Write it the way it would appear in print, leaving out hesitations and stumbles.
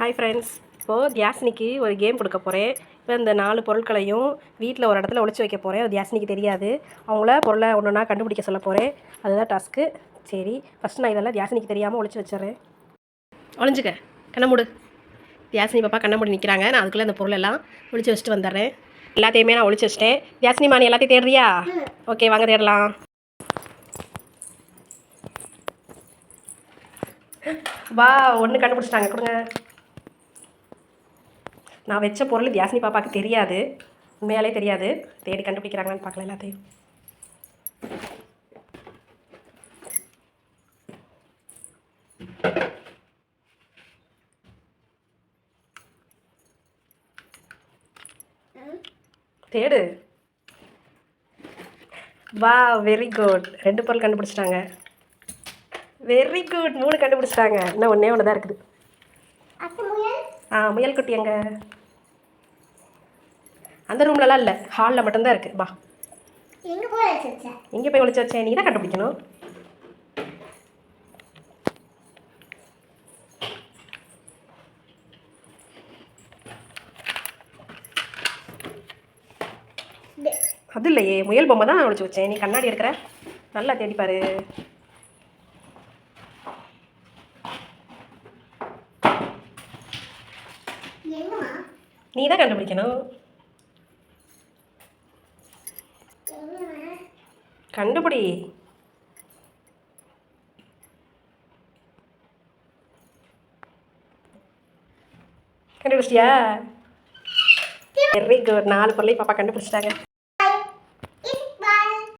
Hi friends, இப்போது தியாசினிக்கு ஒரு game கொடுக்க போகிறேன். இப்போ இந்த 4 பொருட்களையும் வீட்டில் ஒரு இடத்துல ஒளிச்சு வைக்க போகிறேன். அது தியாசினிக்கு தெரியாது. அவங்கள பொருளை ஒன்று ஒன்றா கண்டுபிடிக்க சொல்ல போகிறேன். அதுதான் டாஸ்க்கு. சரி, ஃபஸ்ட்டு நான் இதெல்லாம் தியாசினிக்கு தெரியாமல் ஒளிச்சு வச்சிட்றேன். ஒளிஞ்சுக்க, கண்ணை மூடு. தியாசினி பாப்பா கண்ணை மூடி நிற்கிறாங்க. நான் அதுக்குள்ளே அந்த பொருளெல்லாம் ஒளிச்சு வச்சுட்டு வந்துடுறேன். எல்லாத்தையுமே நான் ஒளிச்சு வச்சிட்டேன். தியாசினிமா, நீ எல்லாத்தையும் தேடுறியா? ஓகே, வாங்க தேடலாம். வா, ஒன்று கண்டுபிடிச்சிட்டாங்க, கொடுங்க. நான் வச்ச பொருள் தியாசினி பாப்பாவுக்கு தெரியாது, உண்மையாலே தெரியாது. தேடி கண்டுபிடிக்கிறாங்களான்னு பார்க்கலாம் எல்லாத்தையும். தேடு. வா, வெரி குட். 2 பொருள் கண்டுபிடிச்சிட்டாங்க. வெரி குட், 3 கண்டுபிடிச்சிட்டாங்க. இன்னும் ஒன்றே ஒன்று தான் இருக்குது. முயல் குட்டி எங்க? அந்த ரூம்லலாம் இல்லை, ஹாலில் மட்டும்தான் இருக்குது. வா. எங்கே போய் ஒளிச்சு வச்சேன்? நீ தான் கண்டுபிடிக்கணும். அது இல்லையே, முயல் பொம்மை தான் ஒளிச்சு வச்சேன். நீ கண்ணாடி எடுக்கிற, நல்லா தேடிப்பாரு. நீ தான் கண்டுபிடிக்கணும். கண்டுபிடி. கண்டுபிடிச்சியா? Very good. 4 பொருளையும் பாப்பா கண்டுபிடிச்சிட்டாங்க.